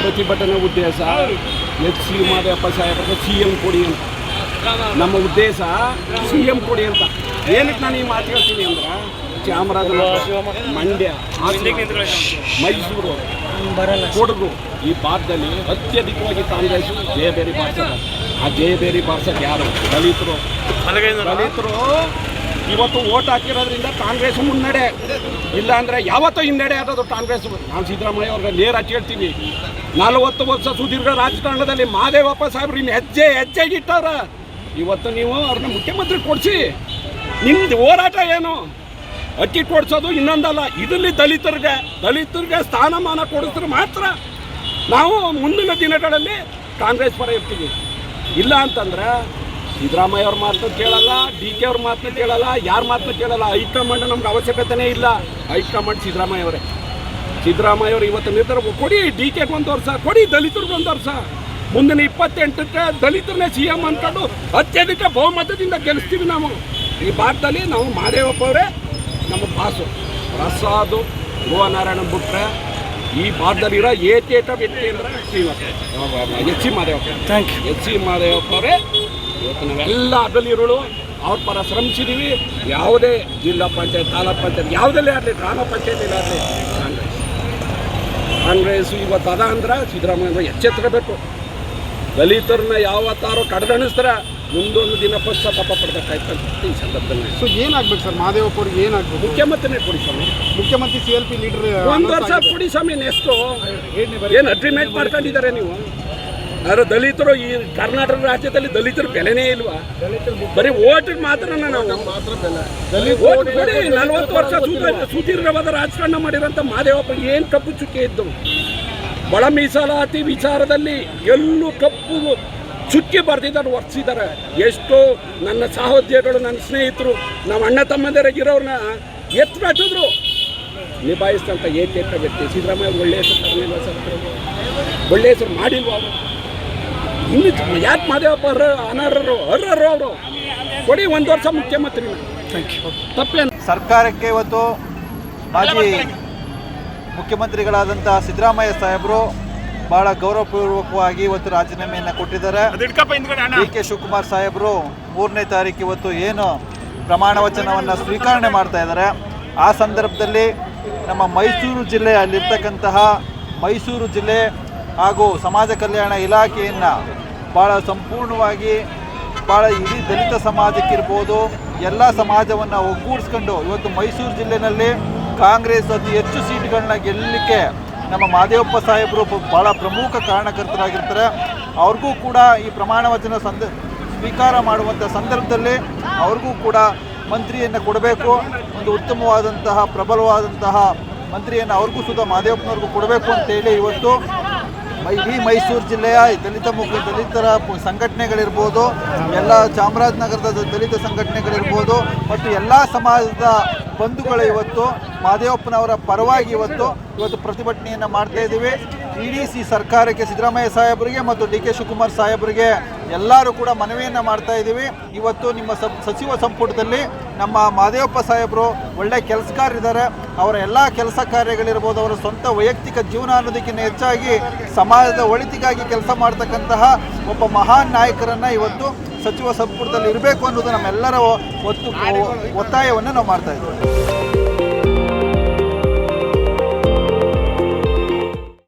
ಪ್ರತಿಭಟನೆ ಉದ್ದೇಶ ಎಚ್ ಮಾದೇವಪ್ಪ ಸಾಹೇಬ್ರಿಗೆ CM ಕೊಡಿ ಅಂತ. ನಮ್ಮ ಉದ್ದೇಶ CM ಕೊಡಿ ಅಂತ. ಏನಕ್ಕೆ ನಾನು ಈ ಮಾತು ಹೇಳ್ತೀನಿ ಅಂದ್ರೆ ಚಾಮರಾಜನಗರ, ಮಂಡ್ಯ, ಮೈಸೂರು, ಕೊಡಗು ಈ ಭಾಗದಲ್ಲಿ ಅತ್ಯಧಿಕವಾಗಿ ಕಾಂಗ್ರೆಸ್ ಜಯಬೇರಿ ಬಾರಿಸ್ತಾರೆ. ಆ ಜಯಬೇರಿ ಬಾರಿಸೋದು ಯಾರು? ದಲಿತರು. ಇವತ್ತು ಓಟ್ ಹಾಕಿರೋದ್ರಿಂದ ಕಾಂಗ್ರೆಸ್ ಮುನ್ನಡೆ, ಇಲ್ಲಾಂದರೆ ಯಾವತ್ತೂ ಹಿನ್ನಡೆ ಆಗೋದು ಕಾಂಗ್ರೆಸ್. ನಾವು ಸಿದ್ದರಾಮಯ್ಯ ಅವ್ರಿಗೆ ನೇರಾಗಿ ಹೇಳ್ತೀವಿ, 40 ವರ್ಷ ಸುದೀರ್ಘ ರಾಜಕಾರಣದಲ್ಲಿ ಮಾದೇವಪ್ಪ ಸಾಹೇಬ್ರು ಇನ್ನು ಹೆಜ್ಜೆಗಿಟ್ಟವ್ರ. ಇವತ್ತು ನೀವು ಅವ್ರನ್ನ ಮುಖ್ಯಮಂತ್ರಿ ಕೊಡಿಸಿ. ನಿಮ್ದು ಹೋರಾಟ ಏನು? ಅಕ್ಕಿ ಕೊಡಿಸೋದು ಇನ್ನೊಂದಲ್ಲ. ಇದರಲ್ಲಿ ದಲಿತರಿಗೆ ಸ್ಥಾನಮಾನ ಕೊಡಿಸಿದ್ರೆ ಮಾತ್ರ ನಾವು ಮುಂದಿನ ದಿನಗಳಲ್ಲಿ ಕಾಂಗ್ರೆಸ್ ಪರ ಇರ್ತೀವಿ. ಇಲ್ಲ ಅಂತಂದ್ರೆ ಸಿದ್ದರಾಮಯ್ಯ ಅವ್ರ ಮಾತನ್ನು ಕೇಳಲ್ಲ, DK ಅವ್ರ ಮಾತನ್ನು ಕೇಳಲ್ಲ, ಯಾರ ಮಾತನ್ನು ಕೇಳಲ್ಲ. ಹೈಕಮಾಂಡ್ ನಮ್ಗೆ ಅವಶ್ಯಕತೆನೇ ಇಲ್ಲ. ಹೈಕಮಾಂಡ್ ಸಿದ್ದರಾಮಯ್ಯ ಅವರು ಇವತ್ತು ನಿರ್ಧಾರ ಕೊಡಿ. DKಗೆ 1 ವರ್ಷ ಕೊಡಿ, ದಲಿತರಿಗೆ 1 ವರ್ಷ. ಮುಂದಿನ 28ಕ್ಕೆ ದಲಿತರನ್ನೇ CM ಅಂದ್ಕೊಂಡು ಅತ್ಯಧಿಕ ಬಹುಮತದಿಂದ ಗೆಲ್ಲಿಸ್ತೀವಿ. ನಾವು ಈ ಭಾಗದಲ್ಲಿ ನಾವು ಮಾದೇವಪ್ಪ ಅವರೇ ನಮ್ಮ ಬಾಸು. ಪ್ರಸಾದ್ ಗೋನಾರಾಯಣ ಬಿಟ್ರೆ ಈ ಭಾಗದಲ್ಲಿರೋ ಏಕೈಕ ವ್ಯಕ್ತಿ ಅಂದರೆ ಎಚ್ ಸಿ ಮಾದೇವಪ್ಪ ಅವರೇ. ಇವತ್ತು ನಾವೆಲ್ಲ ಅಗಲಿರುಳು ಅವ್ರ ಪರ ಶ್ರಮಿಸಿದ್ದೀವಿ. ಯಾವುದೇ ಜಿಲ್ಲಾ ಪಂಚಾಯತ್, ತಾಲೂಕು ಪಂಚಾಯತ್ ಯಾವುದಲ್ಲೇ ಆಗಲಿ, ಗ್ರಾಮ ಪಂಚಾಯತಿಲ್ಲ ಆಗಲಿ, ಕಾಂಗ್ರೆಸ್ ಇವತ್ತು ಅದ ಅಂದ್ರೆ ಸಿದ್ದರಾಮಯ್ಯ ಎಚ್ಚೆತ್ತಬೇಕು. ದಲಿತರನ್ನ ಯಾವತ್ತಾರೋ ಕಡೆಗಣಿಸ್ತಾರೆ, ಮುಂದೊಂದು ದಿನ ಪಶ್ಚಾತ್ತಾಪ ಪಡ್ಬೇಕಾಯ್ತಂತ ಈ ಸಂದರ್ಭದಲ್ಲಿ. ಸೊ ಏನಾಗ್ಬೇಕು ಸರ್ ಮಾದೇವಪ್ಪ ಅವ್ರಿಗೆ? ಏನಾಗಬೇಕು? ಮುಖ್ಯಮಂತ್ರಿನೇ ಕೊಡಿ ಸ್ವಾಮಿ. ಮುಖ್ಯಮಂತ್ರಿ CLP ಲೀಡರ್ 1 ವರ್ಷ ಕೊಡಿ ಸ್ವಾಮಿ. ನೆಕ್ಸ್ಟು ಏನು ಅಗ್ರಿಮೆಂಟ್ ಮಾಡ್ಕೊಂಡಿದ್ದಾರೆ ನೀವು? ಆದರೆ ದಲಿತರು ಈ ಕರ್ನಾಟಕ ರಾಜ್ಯದಲ್ಲಿ ದಲಿತರ ಬೆಲೆನೇ ಇಲ್ವಾ? ಬರೀ ಓಟಿಗೆ ಮಾತ್ರ ನಾವು ಓಟ್ ಕೊಡಿ. 40 ವರ್ಷ ಸುದೀರ್ಘವಾದ ರಾಜಕಾರಣ ಮಾಡಿರೋಂಥ ಮಾದೇವಪ್ಪ ಏನು ಕಪ್ಪು ಚುಕ್ಕೆ ಇದ್ದು? ಒಳ ಮೀಸಲಾತಿ ವಿಚಾರದಲ್ಲಿ ಎಲ್ಲೂ ಕಪ್ಪು ಚುಕ್ಕಿ ಬರ್ತಿದ್ದಾರೆ, ವರ್ತಿಸಿದ್ದಾರೆ. ಎಷ್ಟೋ ನನ್ನ ಸಹೋದ್ಯೋಗಿಗಳು, ನನ್ನ ಸ್ನೇಹಿತರು, ನಮ್ಮ ಅಣ್ಣ ತಮ್ಮಂದಿರಾಗಿರೋರನ್ನ ಎತ್ತುಬಿಟ್ಟಿದ್ರು. ನಿಭಾಯಿಸಿದಂಥ ಏಕೈಕ ವ್ಯಕ್ತಿ ಸಿದ್ದರಾಮಯ್ಯ. ಒಳ್ಳೆಯ ಹೆಸರು ತರಲಿಲ್ವ ಸರ್? ಒಳ್ಳೆಯ ಹೆಸರು ಮಾಡಿಲ್ವ ಅವರು? ಇನ್ನು ಯಾಕೆ ಮಾದೇವಪ್ಪ ಅನರ್ಹರು ಅವರು? ಕೊಡಿ 1 ವರ್ಷ ಮುಖ್ಯಮಂತ್ರಿನ. ತಪ್ಪೇನು? ಸರ್ಕಾರಕ್ಕೆ ಇವತ್ತು ಮಾಜಿ ಮುಖ್ಯಮಂತ್ರಿಗಳಾದಂಥ ಸಿದ್ದರಾಮಯ್ಯ ಸಾಹೇಬರು ಭಾಳ ಗೌರವಪೂರ್ವಕವಾಗಿ ಇವತ್ತು ರಾಜೀನಾಮೆಯನ್ನು ಕೊಟ್ಟಿದ್ದಾರೆ. DK ಶಿವಕುಮಾರ್ ಸಾಹೇಬರು 3ನೇ ತಾರೀಕು ಇವತ್ತು ಏನು ಪ್ರಮಾಣ ವಚನವನ್ನು ಸ್ವೀಕರಣೆ ಮಾಡ್ತಾ ಇದ್ದಾರೆ. ಆ ಸಂದರ್ಭದಲ್ಲಿ ನಮ್ಮ ಮೈಸೂರು ಜಿಲ್ಲೆಯಲ್ಲಿರ್ತಕ್ಕಂತಹ ಮೈಸೂರು ಜಿಲ್ಲೆ ಹಾಗೂ ಸಮಾಜ ಕಲ್ಯಾಣ ಇಲಾಖೆಯನ್ನು ಭಾಳ ಸಂಪೂರ್ಣವಾಗಿ ಭಾಳ ಇಡೀ ದಲಿತ ಸಮಾಜಕ್ಕಿರ್ಬೋದು ಎಲ್ಲ ಸಮಾಜವನ್ನು ಒಗ್ಗೂಡಿಸ್ಕೊಂಡು ಇವತ್ತು ಮೈಸೂರು ಜಿಲ್ಲೆಯಲ್ಲಿ ಕಾಂಗ್ರೆಸ್ ಅತಿ ಹೆಚ್ಚು ಸೀಟ್ಗಳನ್ನ ಗೆಲ್ಲಲಿಕ್ಕೆ ನಮ್ಮ ಮಾದೇವಪ್ಪ ಸಾಹೇಬರು ಭಾಳ ಪ್ರಮುಖ ಕಾರಣಕರ್ತರಾಗಿರ್ತಾರೆ. ಅವ್ರಿಗೂ ಕೂಡ ಈ ಪ್ರಮಾಣ ವಚನ ಸ್ವೀಕಾರ ಮಾಡುವಂಥ ಸಂದರ್ಭದಲ್ಲಿ ಅವ್ರಿಗೂ ಕೂಡ ಮಂತ್ರಿಯನ್ನು ಕೊಡಬೇಕು. ಒಂದು ಉತ್ತಮವಾದಂತಹ ಪ್ರಬಲವಾದಂತಹ ಮಂತ್ರಿಯನ್ನು ಅವ್ರಿಗೂ ಸುಧಾ ಮಾದೇವಪ್ಪನವ್ರಿಗೂ ಕೊಡಬೇಕು ಅಂತೇಳಿ ಇವತ್ತು ಇಡೀ ಮೈಸೂರು ಜಿಲ್ಲೆಯ ದಲಿತರ ಸಂಘಟನೆಗಳಿರ್ಬೋದು, ಎಲ್ಲ ಚಾಮರಾಜನಗರದ ದಲಿತ ಸಂಘಟನೆಗಳಿರ್ಬೋದು ಮತ್ತು ಎಲ್ಲ ಸಮಾಜದ ಬಂಧುಗಳು ಇವತ್ತು ಮಾದೇವಪ್ಪನವರ ಪರವಾಗಿ ಇವತ್ತು ಪ್ರತಿಭಟನೆಯನ್ನು ಮಾಡ್ತಾ ಇದ್ದೀವಿ. EDC ಸರ್ಕಾರಕ್ಕೆ, ಸಿದ್ದರಾಮಯ್ಯ ಸಾಹೇಬರಿಗೆ ಮತ್ತು DK ಶಿವಕುಮಾರ್ ಸಾಹೇಬರಿಗೆ ಎಲ್ಲರೂ ಕೂಡ ಮನವಿಯನ್ನು ಮಾಡ್ತಾ ಇದ್ದೀವಿ. ಇವತ್ತು ನಿಮ್ಮ ಸಚಿವ ಸಂಪುಟದಲ್ಲಿ ನಮ್ಮ ಮಾದೇವಪ್ಪ ಸಾಹೇಬರು ಒಳ್ಳೆಯ ಕೆಲಸಗಾರರಿದ್ದಾರೆ. ಅವರ ಎಲ್ಲ ಕೆಲಸ ಕಾರ್ಯಗಳಿರ್ಬೋದು, ಅವರ ಸ್ವಂತ ವೈಯಕ್ತಿಕ ಜೀವನ ಅನ್ನೋದಕ್ಕಿಂತ ಹೆಚ್ಚಾಗಿ ಸಮಾಜದ ಒಳಿತಿಗಾಗಿ ಕೆಲಸ ಮಾಡ್ತಕ್ಕಂತಹ ಒಬ್ಬ ಮಹಾನ್ ನಾಯಕರನ್ನು ಇವತ್ತು ಸಚಿವ ಸಂಪುಟದಲ್ಲಿ ಇರಬೇಕು ಅನ್ನೋದು ನಮ್ಮೆಲ್ಲರ ಒತ್ತಾಯವನ್ನು ನಾವು ಮಾಡ್ತಾ ಇದ್ದೀವಿ.